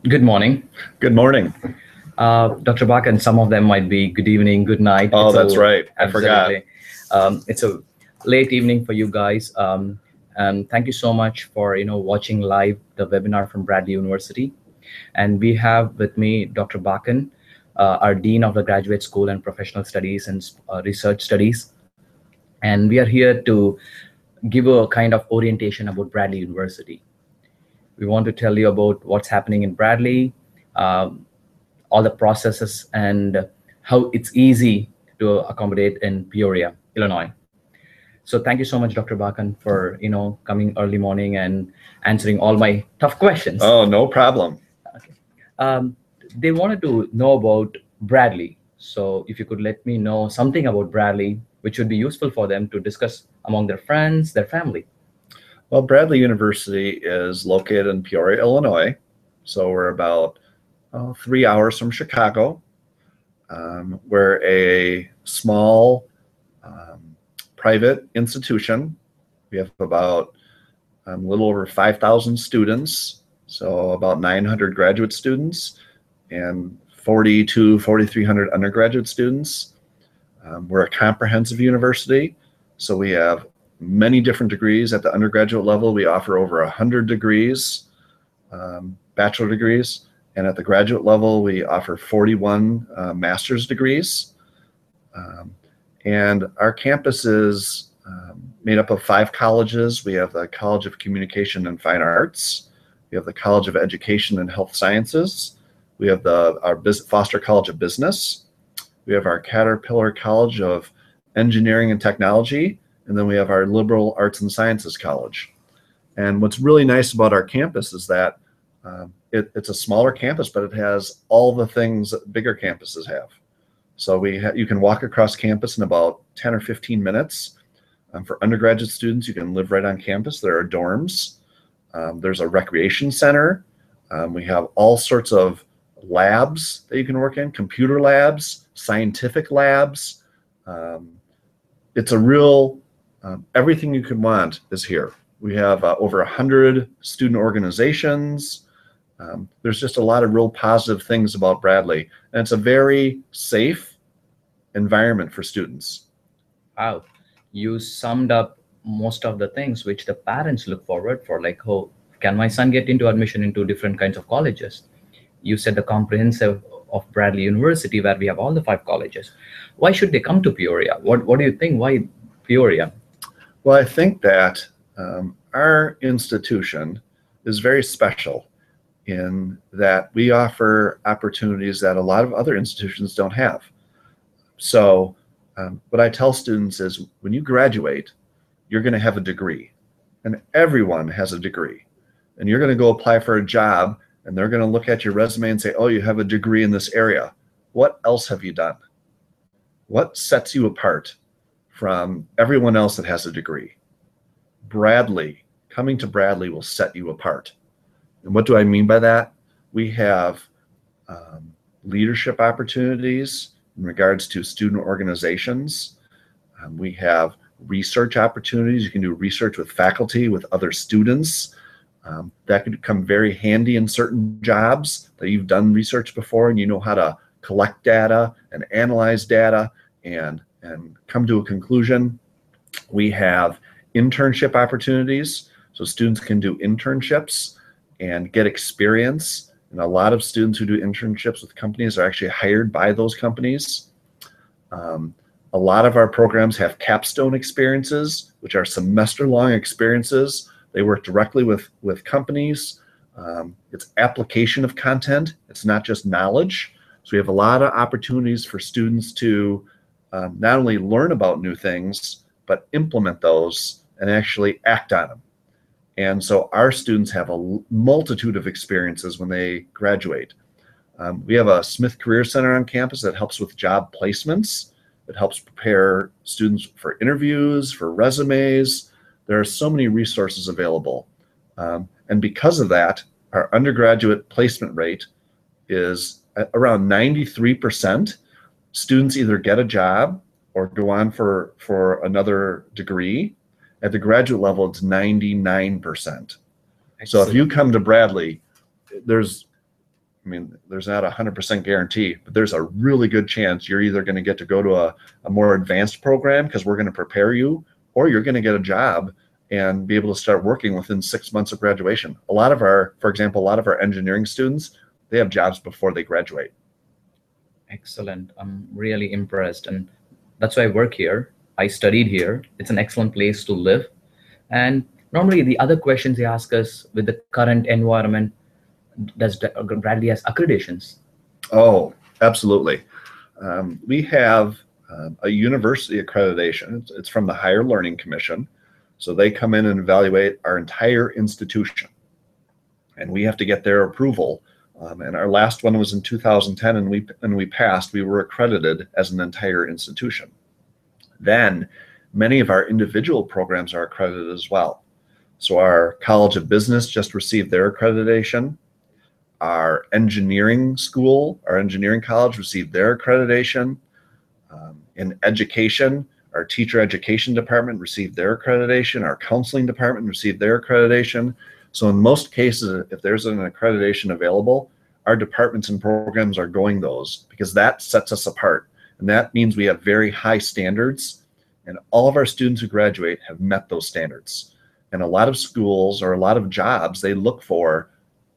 Good morning. Good morning. Dr. Bakken, some of them might be good evening, good night. Oh, that's right. I forgot. It's a late evening for you guys. And thank you so much for watching live the webinar from Bradley University. And we have with me Dr. Bakken, our Dean of the Graduate School and Professional Studies and Research Studies. And we are here to give a kind of orientation about Bradley University. We want to tell you about what's happening in Bradley, all the processes, and how it's easy to accommodate in Peoria, Illinois. So thank you so much, Dr. Bakken, for coming early morning and answering all my tough questions. Oh, no problem. Okay. They wanted to know about Bradley. So if you could let me know something about Bradley, which would be useful for them to discuss among their friends, their family. Well, Bradley University is located in Peoria, Illinois. So we're about 3 hours from Chicago. We're a small private institution. We have about a little over 5,000 students, so about 900 graduate students and 4,300 undergraduate students. We're a comprehensive university, so we have many different degrees. At the undergraduate level, we offer over 100 degrees, bachelor degrees, and at the graduate level, we offer 41 master's degrees. And our campus is made up of 5 colleges. We have the College of Communication and Fine Arts. We have the College of Education and Health Sciences. We have our Foster College of Business. We have our Caterpillar College of Engineering and Technology. And then we have our Liberal Arts and Sciences College. And what's really nice about our campus is that it's a smaller campus, but it has all the things that bigger campuses have. So you can walk across campus in about 10 or 15 minutes. For undergraduate students, you can live right on campus. There are dorms. There's a recreation center. We have all sorts of labs that you can work in, computer labs, scientific labs. It's a real, everything you could want is here. We have over 100 student organizations. There's just a lot of real positive things about Bradley, and it's a very safe environment for students. Wow, you summed up most of the things which the parents look forward for, like, oh, can my son get into admission into different kinds of colleges? You said the comprehensive of Bradley University, where we have all the 5 colleges. Why should they come to Peoria? What do you think? Why Peoria? Well, I think that our institution is very special in that we offer opportunities that a lot of other institutions don't have. So what I tell students is when you graduate, you're going to have a degree, and everyone has a degree, and you're going to go apply for a job, and they're going to look at your resume and say, oh, you have a degree in this area. What else have you done? What sets you apart from everyone else that has a degree? Coming to Bradley will set you apart. And what do I mean by that? We have leadership opportunities in regards to student organizations. We have research opportunities. You can do research with faculty, with other students. That could come very handy in certain jobs that you've done research before and you know how to collect data and analyze data and come to a conclusion. We have internship opportunities, so students can do internships and get experience. And a lot of students who do internships with companies are actually hired by those companies. A lot of our programs have capstone experiences, which are semester-long experiences. They work directly with companies. It's application of content. It's not just knowledge. So we have a lot of opportunities for students to not only learn about new things, but implement those and actually act on them. And so our students have a multitude of experiences when they graduate. We have a Smith Career Center on campus that helps with job placements. It helps prepare students for interviews, for resumes. There are so many resources available. And because of that, our undergraduate placement rate is at around 93%. Students either get a job or go on for another degree. At the graduate level, it's 99%. Excellent. So if you come to Bradley, there's I mean, there's not a 100% guarantee, but there's a really good chance you're either going to get to go to a more advanced program because we're going to prepare you, or you're going to get a job and be able to start working within 6 months of graduation. A lot of our, for example, a lot of our engineering students, they have jobs before they graduate. Excellent. I'm really impressed. And that's why I work here. I studied here. It's an excellent place to live. And normally the other questions they ask us with the current environment, does Bradley has accreditations? Oh, absolutely. We have a university accreditation. It's from the Higher Learning Commission. So they come in and evaluate our entire institution, and we have to get their approval. And our last one was in 2010, and we passed. We were accredited as an entire institution. Then many of our individual programs are accredited as well. So our College of Business just received their accreditation. Our engineering school, our engineering college received their accreditation. In education, our teacher education department received their accreditation. Our counseling department received their accreditation. So in most cases, if there's an accreditation available, our departments and programs are going those, because that sets us apart. And that means we have very high standards, and all of our students who graduate have met those standards. And a lot of schools or a lot of jobs, they look for,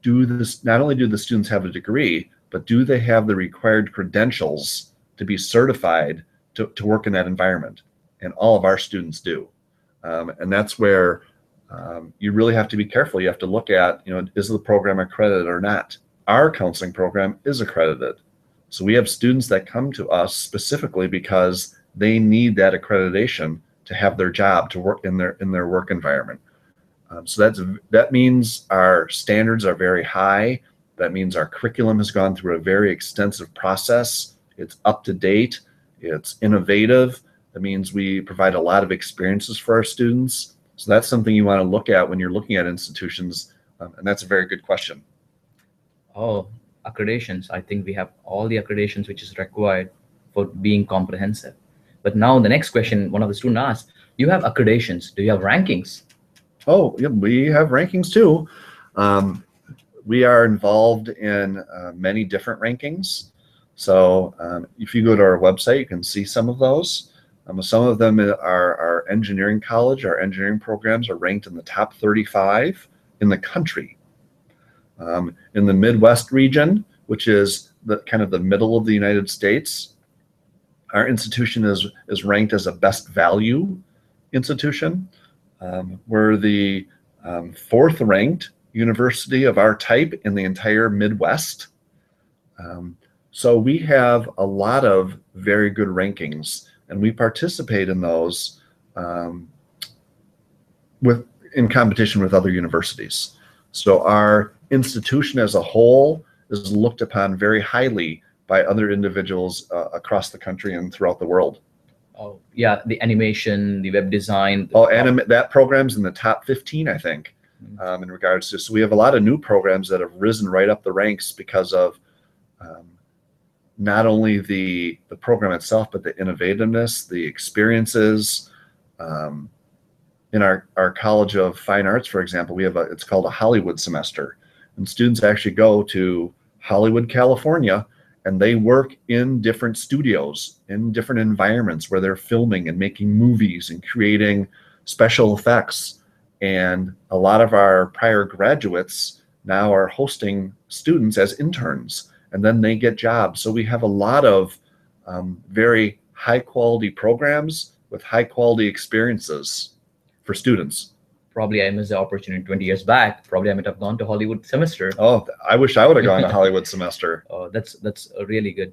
not only do the students have a degree, but do they have the required credentials to be certified to work in that environment? And all of our students do. And that's where you really have to be careful. You have to look at, is the program accredited or not? Our counseling program is accredited. So we have students that come to us specifically because they need that accreditation to have their job, to work in their work environment. So that means our standards are very high. That means our curriculum has gone through a very extensive process. It's up to date. It's innovative. That means we provide a lot of experiences for our students. So that's something you want to look at when you're looking at institutions. And that's a very good question. Oh, accreditations. I think we have all the accreditations which is required for being comprehensive. But now the next question, one of the students asked, you have accreditations. Do you have rankings? Oh, yeah, we have rankings too. We are involved in many different rankings. So if you go to our website, you can see some of those. Some of them are our engineering college. Our engineering programs are ranked in the top 35 in the country. In the Midwest region, which is kind of the middle of the United States, our institution is ranked as a best value institution. We're the fourth ranked university of our type in the entire Midwest. So we have a lot of very good rankings, and we participate in those in competition with other universities. So our institution as a whole is looked upon very highly by other individuals across the country and throughout the world. Oh, yeah, the animation, the web design. That program's in the top 15, I think, in regards to. So we have a lot of new programs that have risen right up the ranks because of not only the program itself, but the innovativeness, the experiences. In our College of Fine Arts, for example, we have it's called a Hollywood semester, and students actually go to Hollywood, California, and they work in different studios, in different environments where they're filming and making movies and creating special effects. And a lot of our prior graduates now are hosting students as interns, and then they get jobs. So we have a lot of very high quality programs with high quality experiences for students. Probably I missed the opportunity 20 years back. Probably I might have gone to Hollywood semester. Oh, I wish I would have gone to Hollywood semester. Oh, that's really good.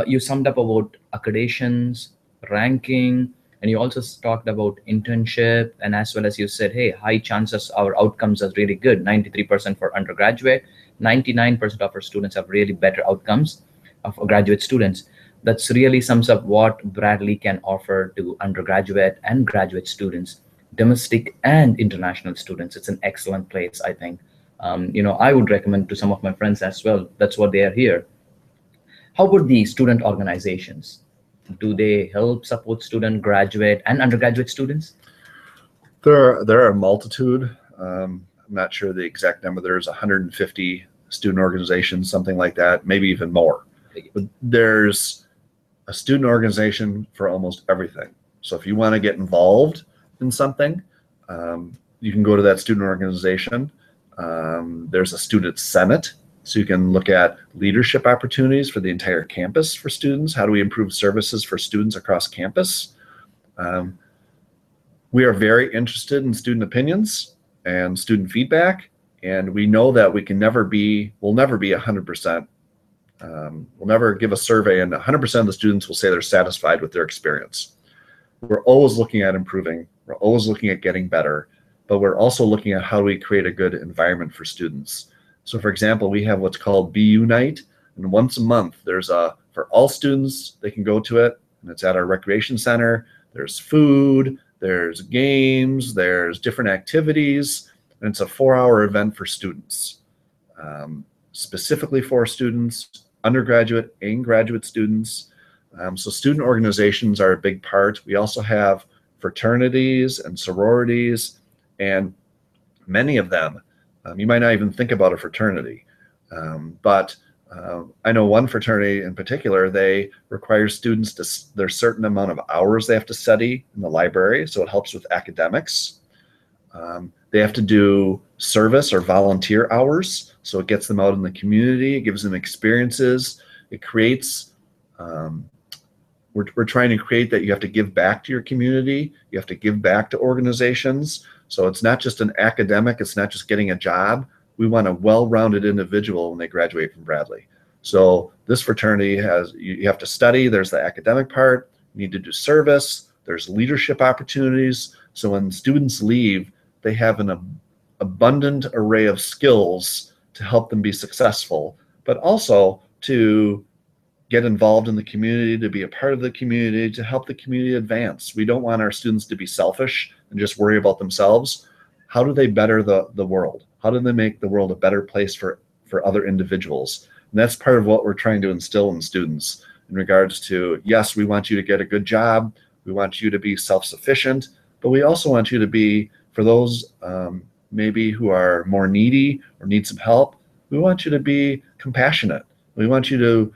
You summed up about accreditations, ranking, and you also talked about internship, and as well as you said, hey, high chances our outcomes are really good. 93% for undergraduate, 99% of our students have really better outcomes of graduate students. That's really sums up what Bradley can offer to undergraduate and graduate students, domestic and international students. It's an excellent place, I think. I would recommend to some of my friends as well. That's what they are here. How about the student organizations? Do they help support student, graduate, and undergraduate students? There are a multitude. I'm not sure the exact number. There's 150 student organizations, something like that, maybe even more. But there's a student organization for almost everything. So if you want to get involved in something, you can go to that student organization. There's a student senate, so you can look at leadership opportunities for the entire campus for students. How do we improve services for students across campus? We are very interested in student opinions and student feedback, and we know that we'll never be 100%. We'll never give a survey and 100% of the students will say they're satisfied with their experience. We're always looking at improving. We're always looking at getting better, but we're also looking at how do we create a good environment for students. So for example, we have what's called BU Night, and once a month for all students, they can go to it, and it's at our recreation center. There's food, there's games, there's different activities, and it's a 4-hour event for students, specifically for students, undergraduate and graduate students. So student organizations are a big part. We also have fraternities and sororities, and many of them, you might not even think about a fraternity, but I know one fraternity in particular, they require students there's a certain amount of hours they have to study in the library, so it helps with academics. They have to do service or volunteer hours, so it gets them out in the community, it gives them experiences, it creates, we're trying to create that you have to give back to your community, you have to give back to organizations, so it's not just an academic, it's not just getting a job. We want a well-rounded individual when they graduate from Bradley. So this fraternity you have to study, there's the academic part, you need to do service, there's leadership opportunities, so when students leave, they have an abundant array of skills to help them be successful, but also to get involved in the community, to be a part of the community, to help the community advance. We don't want our students to be selfish and just worry about themselves. How do they better the world? How do they make the world a better place for other individuals? And that's part of what we're trying to instill in students in regards to, yes, we want you to get a good job. We want you to be self-sufficient, but we also want you to be, for those maybe who are more needy or need some help, we want you to be compassionate. We want you to,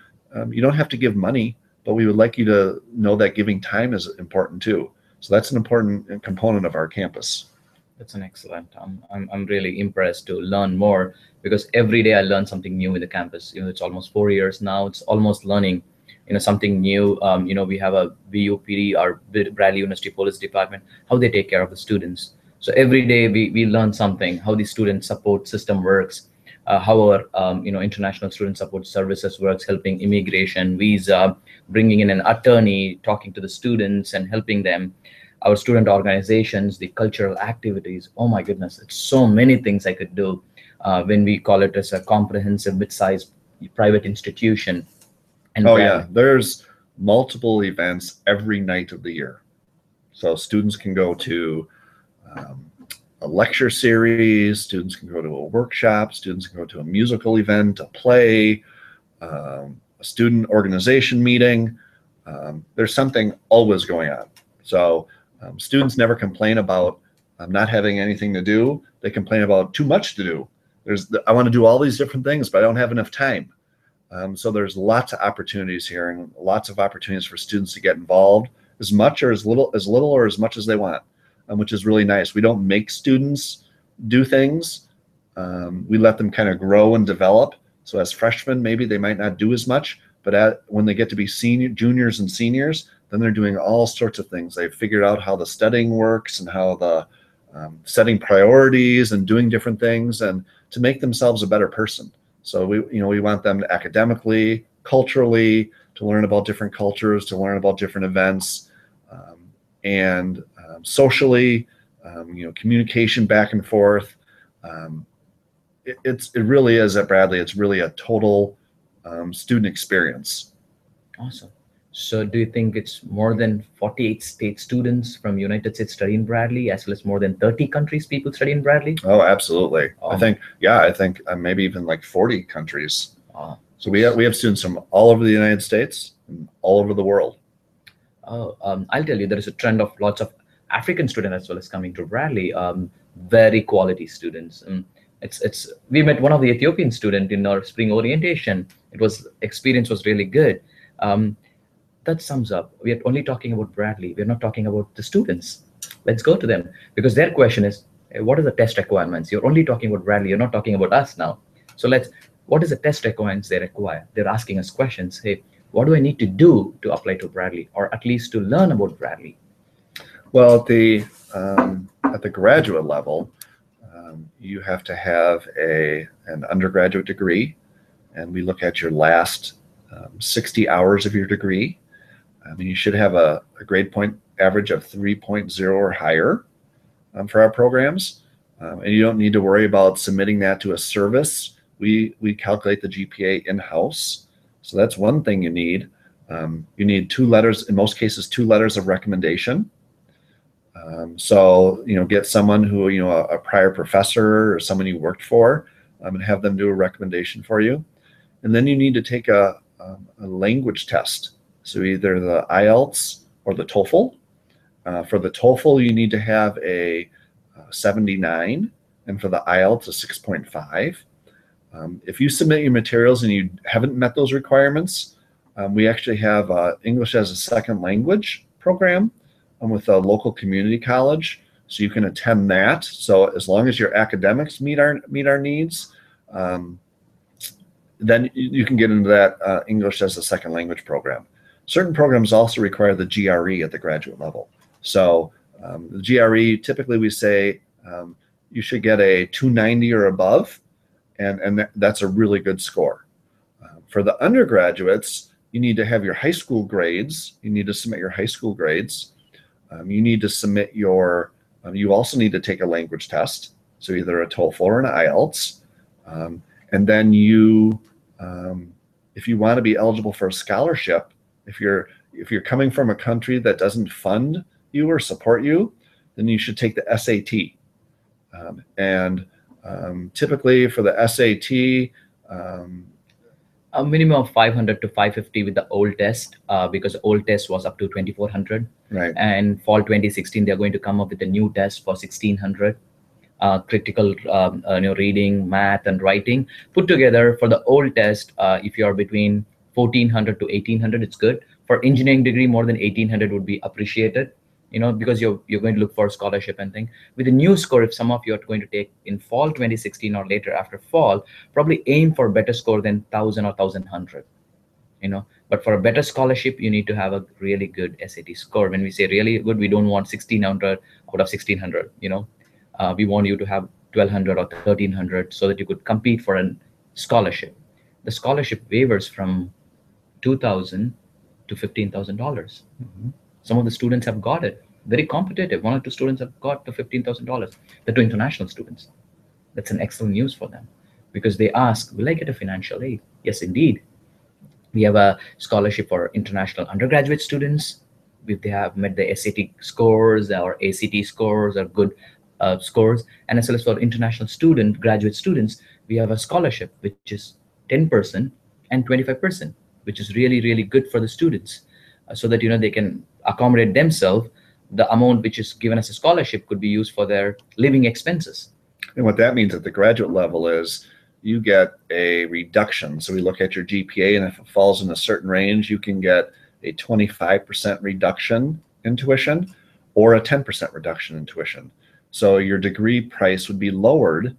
you don't have to give money, but we would like you to know that giving time is important too. So that's an important component of our campus. That's an excellent. I'm really impressed to learn more, because every day I learn something new in the campus. It's almost 4 years now. It's almost learning, something new. We have a BUPD, our Bradley University Police Department, how they take care of the students. So every day we learn something, how the student support system works, how our international student support services works, helping immigration, visa, bringing in an attorney, talking to the students and helping them. Our student organizations, the cultural activities. Oh my goodness, it's so many things I could do when we call it as a comprehensive mid-sized private institution. And oh yeah, there's multiple events every night of the year. So students can go to a lecture series, students can go to a workshop, students can go to a musical event, a play, a student organization meeting. There's something always going on. So students never complain about not having anything to do. They complain about too much to do. I want to do all these different things, but I don't have enough time. So there's lots of opportunities here, and lots of opportunities for students to get involved, as much or as little or as much as they want, which is really nice. We don't make students do things. We let them kind of grow and develop. So as freshmen, maybe they might not do as much, but when they get to be juniors and seniors, then they're doing all sorts of things. They've figured out how the studying works and how the setting priorities and doing different things, and to make themselves a better person. So we want them to academically, culturally, to learn about different cultures, to learn about different events, and socially, communication back and forth. It really is at Bradley. It's really a total student experience. Awesome. So do you think it's more than 48 state students from United States study in Bradley, as well as more than 30 countries people study in Bradley? Oh, absolutely. I think maybe even like 40 countries. So we have students from all over the United States and all over the world. I'll tell you, there is a trend of lots of African students as well as coming to Bradley, very quality students. It's we met one of the Ethiopian student in our spring orientation. Experience was really good. Um, that sums up. We are only talking about Bradley. We're not talking about the students. Let's go to them because their question is, what are the test requirements? You're only talking about Bradley. You're not talking about us now. So what is the test requirements they require? They're asking us questions. Hey, what do I need to do to apply to Bradley, or at least to learn about Bradley? Well, at the graduate level, you have to have an undergraduate degree, and we look at your last 60 hours of your degree. I mean, you should have a grade point average of 3.0 or higher for our programs. And you don't need to worry about submitting that to a service. We calculate the GPA in-house. So that's one thing you need. You need 2 letters, in most cases, 2 letters of recommendation. So, get someone who, a prior professor or someone you worked for, and have them do a recommendation for you. And then you need to take a language test. So either the IELTS or the TOEFL. For the TOEFL, you need to have a 79, and for the IELTS, a 6.5. If you submit your materials and you haven't met those requirements, we actually have English as a second language program with a local community college, so you can attend that. So as long as your academics meet our needs, then you can get into that English as a second language program. Certain programs also require the GRE at the graduate level. So the GRE, typically we say you should get a 290 or above, and that's a really good score. For the undergraduates, you need to have your high school grades. You need to submit your high school grades. You need to submit you also need to take a language test, so either a TOEFL or an IELTS. And then if you want to be eligible for a scholarship, if you're coming from a country that doesn't fund you or support you, then you should take the SAT. Typically for the SAT, a minimum of 500 to 550 with the old test, because the old test was up to 2400. Right. And fall 2016, they're going to come up with a new test for 1600. Critical reading, math, and writing put together. For the old test, if you are between 1400 to 1800, it's good. For engineering degree, more than 1800 would be appreciated, because you're going to look for a scholarship and thing. With the new score, if some of you are going to take in fall 2016 or later after fall, probably aim for a better score than 1000 or 1100. But for a better scholarship, you need to have a really good SAT score. When we say really good, we don't want 1600 out of 1600. We want you to have 1200 or 1300 so that you could compete for a scholarship. The scholarship waivers from $2,000 to $15,000. Some of the students have got it. Very competitive. 1 or 2 students have got the $15,000. They're 2 international students. That's an excellent news for them, because they ask, will I get a financial aid? Yes, indeed. We have a scholarship for international undergraduate students. If they have met the SAT scores or ACT scores or good scores, and as well as for international graduate students, we have a scholarship which is 10% and 25%, which is really, really good for the students, so that they can accommodate themselves. The amount which is given as a scholarship could be used for their living expenses. And what that means at the graduate level is you get a reduction. So we look at your GPA, and if it falls in a certain range, you can get a 25% reduction in tuition or a 10% reduction in tuition. So your degree price would be lowered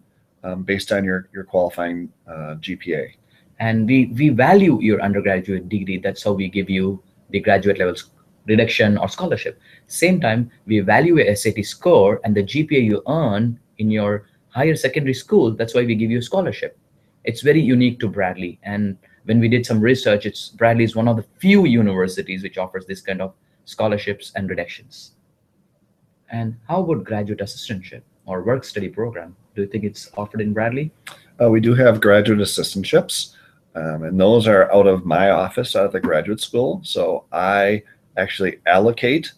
based on your qualifying GPA. And we value your undergraduate degree. That's how we give you the graduate level reduction or scholarship. Same time, we value a SAT score and the GPA you earn in your higher secondary school. That's why we give you a scholarship. It's very unique to Bradley. And when we did some research, Bradley is one of the few universities which offers this kind of scholarships and reductions. And how about graduate assistantship or work study program? Do you think it's offered in Bradley? We do have graduate assistantships, and those are out of my office, out of the graduate school. So I actually allocate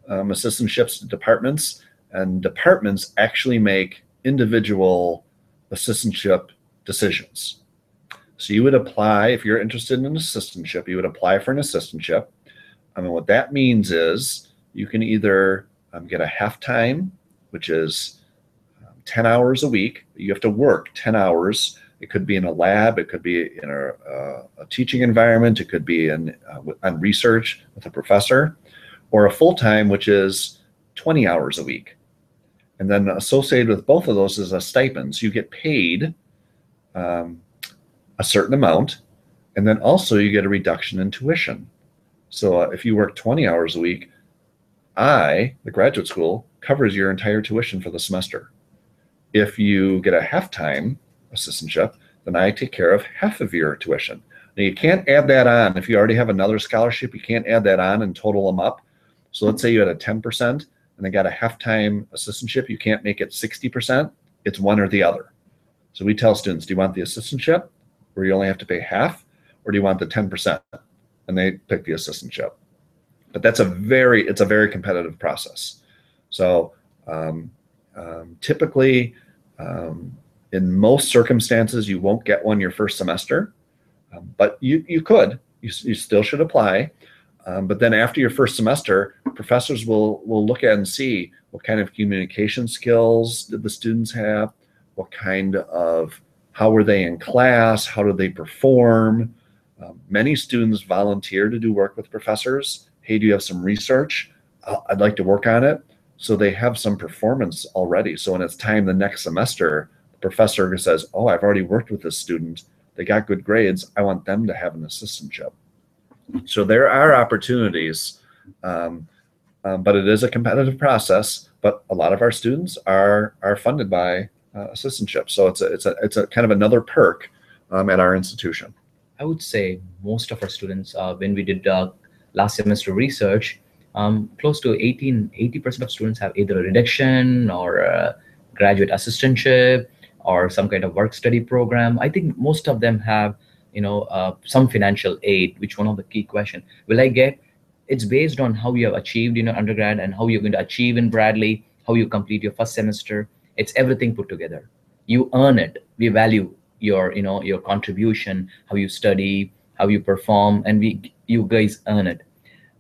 assistantships to departments, and departments actually make individual assistantship decisions. So you would apply, if you're interested in an assistantship, you would apply for an assistantship. I mean, what that means is you can either get a half-time, which is 10 hours a week. You have to work 10 hours. It could be in a lab, it could be in a teaching environment, it could be on research with a professor, or a full-time, which is 20 hours a week. And then associated with both of those is a stipend. So you get paid a certain amount, and then also you get a reduction in tuition. So if you work 20 hours a week, the graduate school, covers your entire tuition for the semester. If you get a half-time assistantship, then I take care of half of your tuition. Now you can't add that on. If you already have another scholarship, you can't add that on and total them up. So let's say you had a 10% and they got a half-time assistantship, you can't make it 60%. It's one or the other. So we tell students, do you want the assistantship where you only have to pay half, or do you want the 10%? And they pick the assistantship. But it's a very competitive process. So typically, in most circumstances, you won't get one your first semester, but you could. You still should apply. But then after your first semester, professors will look at and see what kind of communication skills did the students have, how were they in class, how did they perform. Many students volunteer to do work with professors. Hey, do you have some research? I'd like to work on it. So they have some performance already. So when it's time the next semester, the professor says, oh, I've already worked with this student. They got good grades. I want them to have an assistantship. So there are opportunities, but it is a competitive process. But a lot of our students are funded by assistantships. So it's a kind of another perk at our institution. I would say most of our students, when we did last semester research, close to 80% of students have either a reduction or a graduate assistantship or some kind of work study program. I think most of them have, some financial aid, which one of the key question will I get? It's based on how you have achieved in your undergrad and how you're going to achieve in Bradley, how you complete your first semester. It's everything put together. You earn it. We value your contribution, how you study, how you perform, and you guys earn it.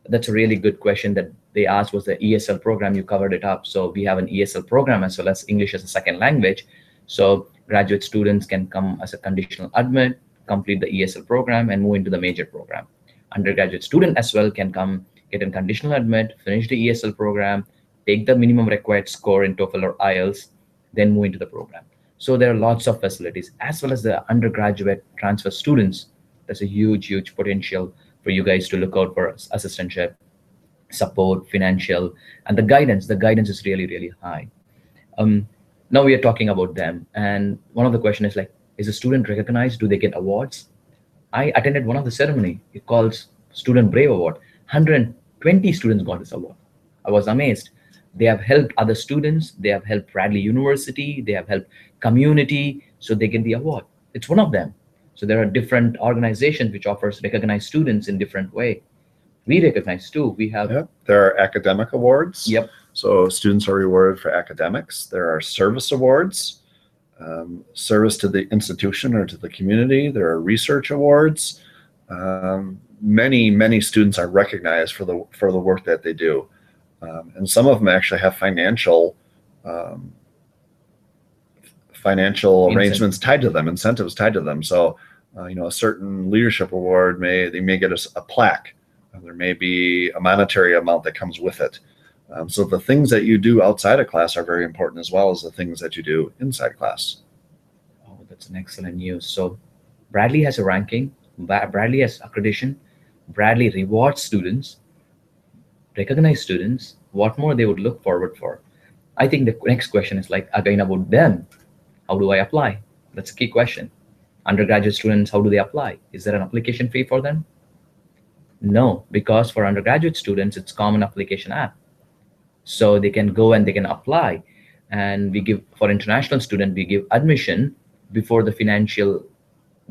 That's a really good question that they asked, was the ESL program. You covered it up. So we have an ESL program as well as English as a second language. So graduate students can come as a conditional admit, complete the ESL program, and move into the major program. Undergraduate student as well can come, get a conditional admit, finish the ESL program, take the minimum required score in TOEFL or IELTS, then move into the program. So there are lots of facilities, as well as the undergraduate transfer students. There's a huge potential for you guys to look out for assistantship, support, financial, and the guidance. The guidance is really high. Now we are talking about them, and one of the question is like, is a student recognized? Do they get awards? I attended one of the ceremony. It calls Student Brave Award. 120 students got this award. I was amazed. They have helped other students. They have helped Bradley University. They have helped community. So they get the award. It's one of them. So there are different organizations which offers recognized students in different way. We recognize too. We have. Yep. There are academic awards. Yep. So students are rewarded for academics. There are service awards. Service to the institution or to the community. There are research awards. Many students are recognized for the work that they do, and some of them actually have financial arrangements tied to them, incentives tied to them. So, a certain leadership award they may get a plaque. There may be a monetary amount that comes with it. So the things that you do outside of class are very important, as well as the things that you do inside class. Oh, that's an excellent news. So Bradley has a ranking, Bradley has accreditation, Bradley rewards students, recognize students, what more they would look forward for. I think the next question is like, again, about them. How do I apply? That's a key question. Undergraduate students, how do they apply? Is there an application fee for them? No, because for undergraduate students, it's common application app. So they can go and they can apply, and we give, for international student, we give admission before the financial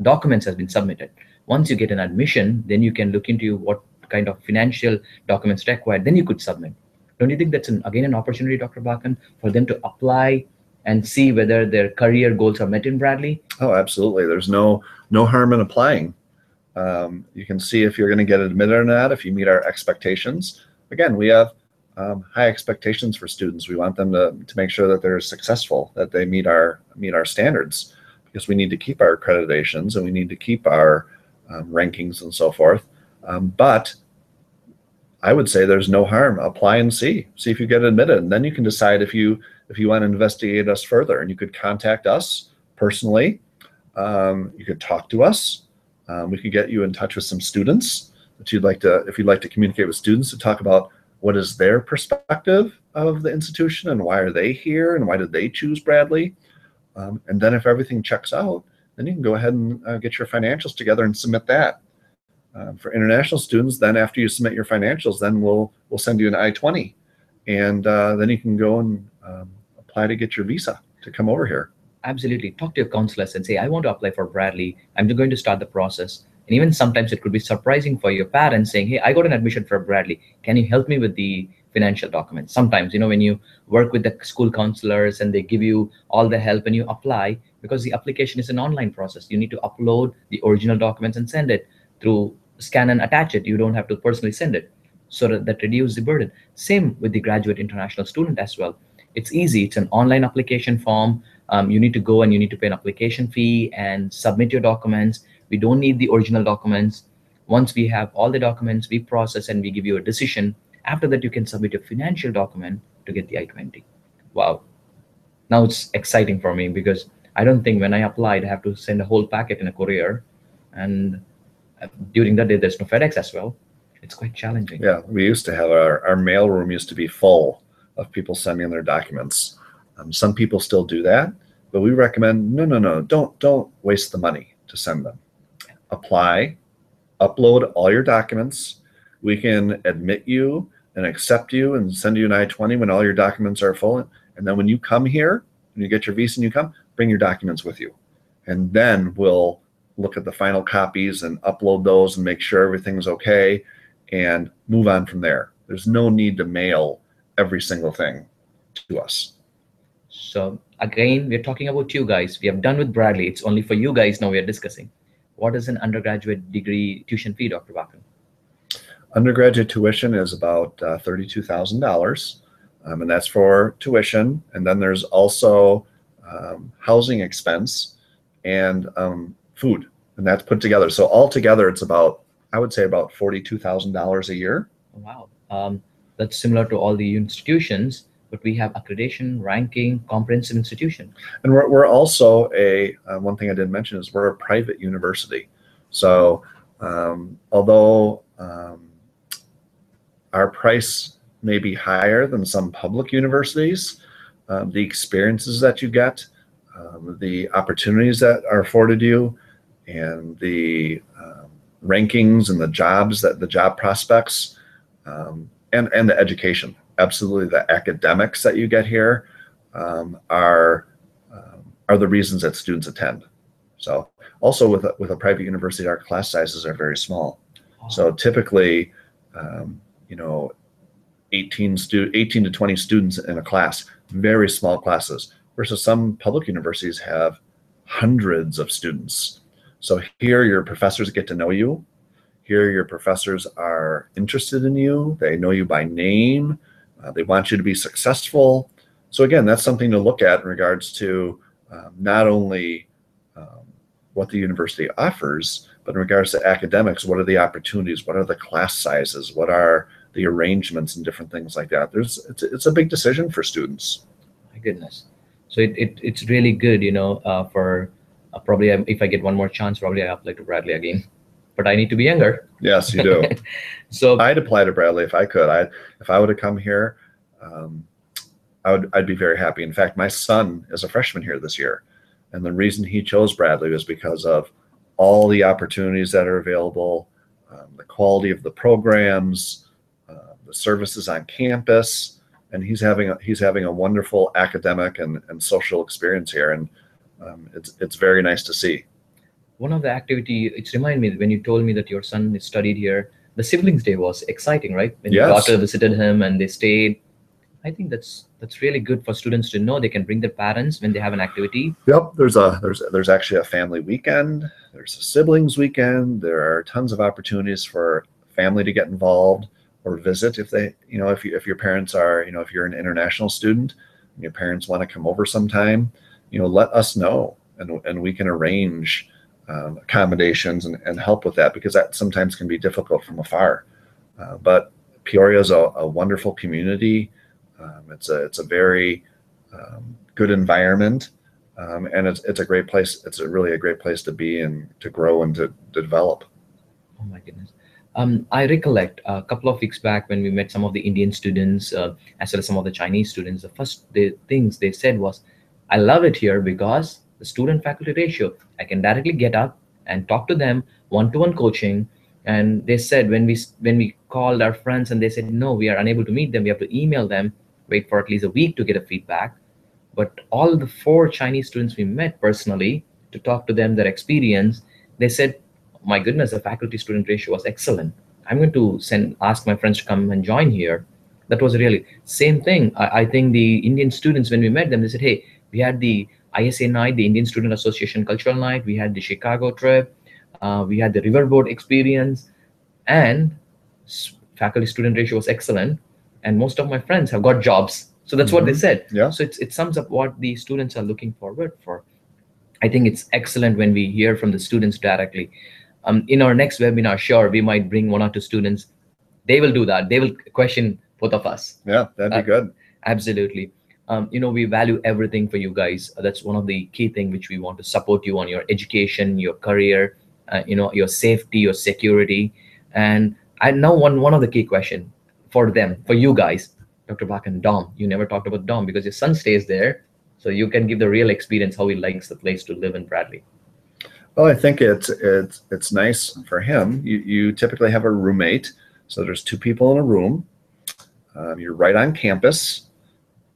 documents has been submitted. Once you get an admission, then you can look into what kind of financial documents required, then you could submit. Don't you think that's again an opportunity, Dr. Bakken, for them to apply and see whether their career goals are met in Bradley? Oh, absolutely. There's no harm in applying. You can see if you're going to get admitted or not, if you meet our expectations. Again, we have high expectations for students. We want them to make sure that they're successful, that they meet our standards, because we need to keep our accreditations and we need to keep our rankings and so forth. But I would say there's no harm. Apply and see if you get admitted, and then you can decide if you want to investigate us further. And you could contact us personally. You could talk to us. We could get you in touch with some students that if you'd like to communicate with students to talk about what is their perspective of the institution and why are they here and why did they choose Bradley. And then if everything checks out, then you can go ahead and get your financials together and submit that. For international students, then after you submit your financials, then we'll send you an I-20, and then you can go and apply to get your visa to come over here. Absolutely. Talk to your counselors and say, I want to apply for Bradley. I'm going to start the process. And even sometimes it could be surprising for your parents saying, hey, I got an admission for Bradley. Can you help me with the financial documents? Sometimes, when you work with the school counselors and they give you all the help and you apply, because the application is an online process, you need to upload the original documents and send it through scan and attach it. You don't have to personally send it, so that reduces the burden. Same with the graduate international student as well. It's easy. It's an online application form. You need to go and you need to pay an application fee and submit your documents. We don't need the original documents. Once we have all the documents, we process and we give you a decision. After that, you can submit a financial document to get the I-20. Wow. Now it's exciting for me, because I don't think when I applied, I have to send a whole packet in a courier. And during that day, there's no FedEx as well. It's quite challenging. Yeah, we used to have our mail room used to be full of people sending their documents. Some people still do that, but we recommend no, don't waste the money to send them. Apply, upload all your documents. We can admit you and accept you and send you an I-20 when all your documents are full. And then when you come here, when you get your visa and you come, bring your documents with you. And then we'll look at the final copies and upload those and make sure everything's okay and move on from there. There's no need to mail every single thing to us. So again, we're talking about you guys. We have done with Bradley. It's only for you guys now we are discussing. What is an undergraduate degree tuition fee, Dr. Bakken? Undergraduate tuition is about $32,000, and that's for tuition. And then there's also housing expense and food, and that's put together. So altogether, it's about, I would say, about $42,000 a year. Wow. That's similar to all the institutions, but we have accreditation, ranking, comprehensive institution. And we're also one thing I didn't mention is we're a private university. So although our price may be higher than some public universities, the experiences that you get, the opportunities that are afforded you, and the rankings and the job prospects, and the education, absolutely the academics that you get here are the reasons that students attend. So also with a private university, our class sizes are very small. So typically, 18 to 20 students in a class, very small classes, versus some public universities have hundreds of students. So here your professors get to know you. Here your professors are interested in you. They know you by name. They want you to be successful. So again, that's something to look at in regards to not only what the university offers, but in regards to academics, what are the opportunities? What are the class sizes? What are the arrangements and different things like that? It's a big decision for students. My goodness. So it's really good, for probably if I get one more chance, probably I apply to Bradley again. But I need to be younger. Yes, you do. So I'd apply to Bradley if I could. If I would have come here, I'd be very happy. In fact, my son is a freshman here this year, and the reason he chose Bradley was because of all the opportunities that are available, the quality of the programs, the services on campus, and he's having a wonderful academic and social experience here, and it's very nice to see. One of the activity, it's reminded me when you told me that your son studied here, the siblings day was exciting, right? When your daughter visited him and they stayed. I think that's really good for students to know they can bring their parents when they have an activity. Yep, there's actually a family weekend. There's a siblings weekend. There are tons of opportunities for family to get involved. or visit if they, if your parents are, if you're an international student and your parents want to come over sometime, let us know, and we can arrange accommodations and help with that, because that sometimes can be difficult from afar. But Peoria is a wonderful community. It's a very good environment, and it's a great place. It's really a great place to be and to grow and to develop. Oh my goodness. I recollect a couple of weeks back when we met some of the Indian students, as well as some of the Chinese students. The first things they said was, I love it here because the student faculty ratio, I can directly get up and talk to them, one-to-one coaching. And they said when we called our friends and they said, no, we are unable to meet them, we have to email them, wait for at least a week to get a feedback. But all the four Chinese students we met personally to talk to them, their experience, they said, my goodness, the faculty student ratio was excellent. I'm going to ask my friends to come and join here. That was really same thing. I think the Indian students, when we met them, they said, hey, we had the ISA night, the Indian Student Association cultural night, we had the Chicago trip, we had the riverboat experience, and faculty student ratio was excellent. And most of my friends have got jobs. So that's what they said. Yeah. So it sums up what the students are looking forward for. I think it's excellent when we hear from the students directly. In our next webinar, sure, we might bring one or two students. They will do that. They will question both of us. Yeah, that'd be good. Absolutely. We value everything for you guys. That's one of the key things which we want to support you on: your education, your career, your safety, your security. And I now one of the key question for them, for you guys, Dr. Bakken, Dom. You never talked about Dom because your son stays there, so you can give the real experience how he likes the place to live in Bradley. Well, I think it's nice for him. You typically have a roommate, so there's two people in a room. You're right on campus,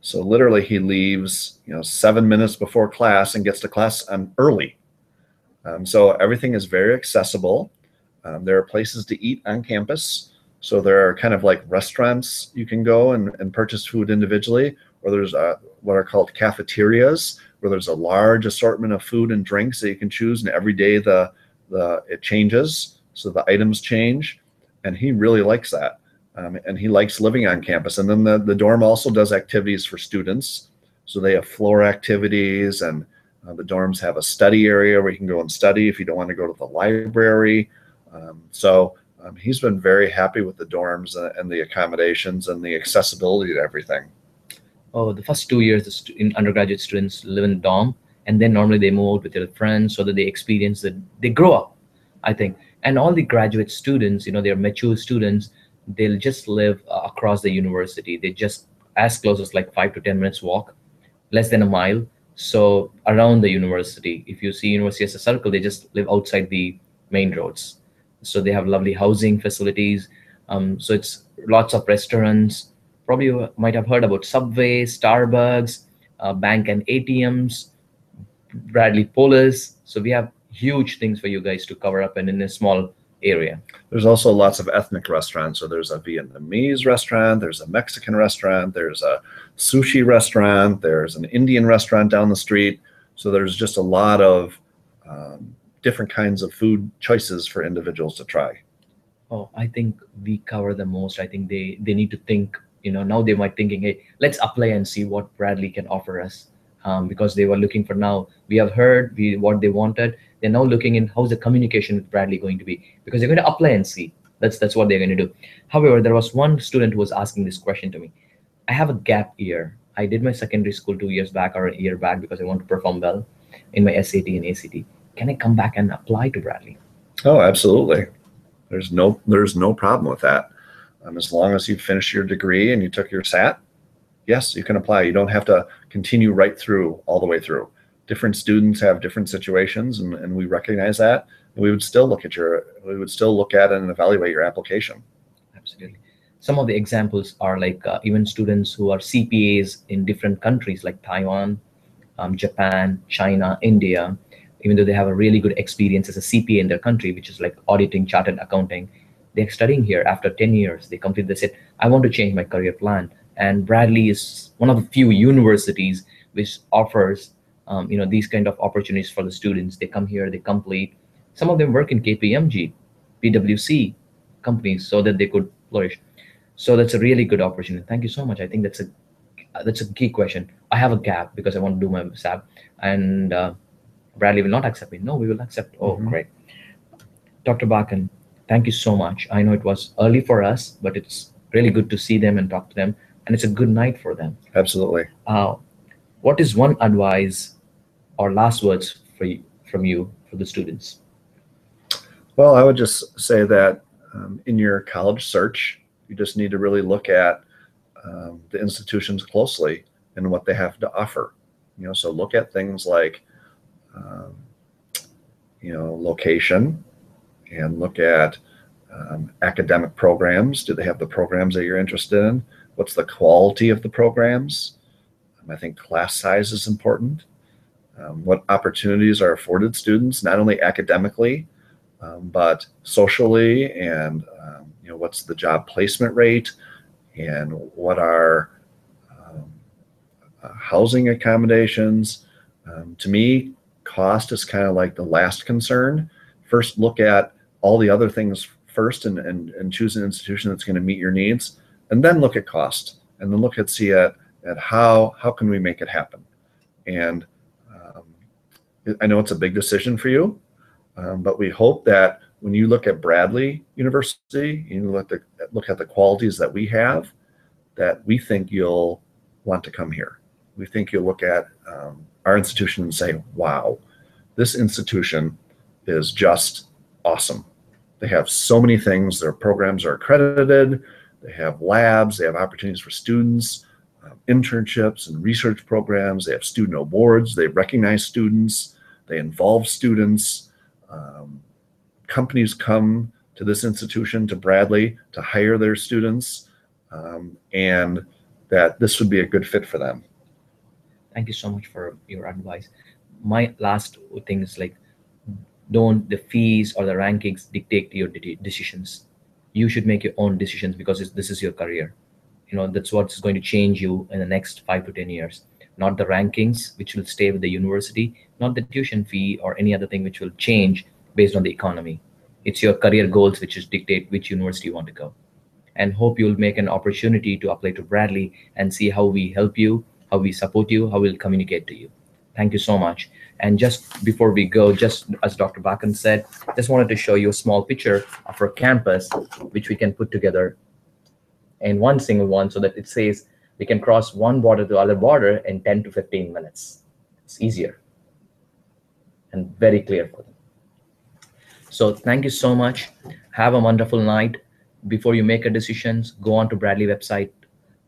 so literally he leaves 7 minutes before class and gets to class early. So everything is very accessible. There are places to eat on campus, so there are kind of like restaurants you can go and purchase food individually, or there's what are called cafeterias, where there's a large assortment of food and drinks that you can choose, and every day it changes, so the items change, and he really likes that, and he likes living on campus. And then the dorm also does activities for students, so they have floor activities, and the dorms have a study area where you can go and study if you don't want to go to the library. So he's been very happy with the dorms and the accommodations and the accessibility to everything. Oh, the first 2 years, in undergraduate students live in dorm, and then normally they move out with their friends so that they experience that they grow up, I think. And all the graduate students, they're mature students, they'll just live across the university. They just as close as like 5 to 10 minutes walk, less than a mile. So around the university, if you see university as a circle, they just live outside the main roads. So they have lovely housing facilities. So it's lots of restaurants. Probably you might have heard about Subway, Starbucks, bank and ATMs, Bradley Polis. So we have huge things for you guys to cover up and in a small area. There's also lots of ethnic restaurants. So there's a Vietnamese restaurant, there's a Mexican restaurant, there's a sushi restaurant, there's an Indian restaurant down the street. So there's just a lot of different kinds of food choices for individuals to try. Oh, I think we cover the most. I think they need to think, now they might thinking, hey, let's apply and see what Bradley can offer us. Because they were looking for, now we have heard what they wanted. They're now looking in how's the communication with Bradley going to be, because they're going to apply and see. That's what they're going to do. However, there was one student who was asking this question to me. I have a gap year. I did my secondary school 2 years back or a year back because I want to perform well in my SAT and ACT. Can I come back and apply to Bradley? Oh, absolutely. There's no problem with that. As long as you finish your degree and you took your SAT, yes, you can apply. You don't have to continue right through, all the way through. Different students have different situations, and we recognize that. We would still look at and evaluate your application. Absolutely. Some of the examples are like even students who are CPAs in different countries like Taiwan, Japan, China, India. Even though they have a really good experience as a CPA in their country, which is like auditing, chartered accounting, they're studying here after 10 years. They said, I want to change my career plan. And Bradley is one of the few universities which offers, these kind of opportunities for the students. They come here, they complete. Some of them work in KPMG, PwC companies so that they could flourish. So that's a really good opportunity. Thank you so much. I think that's a key question. I have a gap because I want to do my SAB, and Bradley will not accept me. No, we will accept. Oh, Mhm. great. Dr. Bakken, thank you so much. I know it was early for us, but it's really good to see them and talk to them, and it's a good night for them. Absolutely. Uh, what is one advice or last words from you for the students? Well, I would just say that in your college search, you just need to really look at the institutions closely and what they have to offer. So look at things like, um, location, and look at academic programs. Do they have the programs that you're interested in? What's the quality of the programs? I think class size is important. What opportunities are afforded students, not only academically, but socially, and what's the job placement rate, and what are um, housing accommodations. To me, cost is kind of like the last concern. First, look at all the other things first, and choose an institution that's going to meet your needs, and then look at cost, and then at how can we make it happen. And I know it's a big decision for you, but we hope that when you look at Bradley University, you look at the qualities that we have, that we think you'll want to come here. We think you'll look at our institution and say, wow, this institution is just awesome. They have so many things. Their programs are accredited. They have labs. They have opportunities for students, internships and research programs. They have student awards. They recognize students. They involve students. Um, Companies come to this institution, to Bradley, to hire their students, and that this would be a good fit for them. Thank you so much for your advice. My last thing is like, don't the fees or the rankings dictate your decisions. You should make your own decisions because this is your career. That's what's going to change you in the next 5 to 10 years. Not the rankings, which will stay with the university, not the tuition fee or any other thing which will change based on the economy. It's your career goals which is dictate which university you want to go. And hope you'll make an opportunity to apply to Bradley and see how we help you, how we support you, how we'll communicate to you. Thank you so much. And just before we go, just as Dr. Bakken said, just wanted to show you a small picture of our campus, which we can put together in one single one so that it says we can cross one border to the other border in 10 to 15 minutes. It's easier and very clear for them. So thank you so much. Have a wonderful night. Before you make a decisions, go on to Bradley website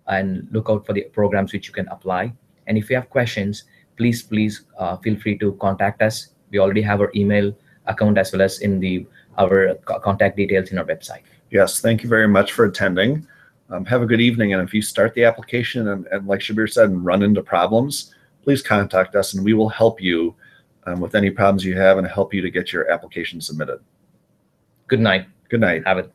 and look out for the programs which you can apply. And if you have questions, please feel free to contact us. We already have our email account as well as in our contact details in our website. Yes, thank you very much for attending. Have a good evening. And if you start the application and like Shabeer said, and run into problems, please contact us and we will help you with any problems you have and help you to get your application submitted. Good night. Good night. Have it.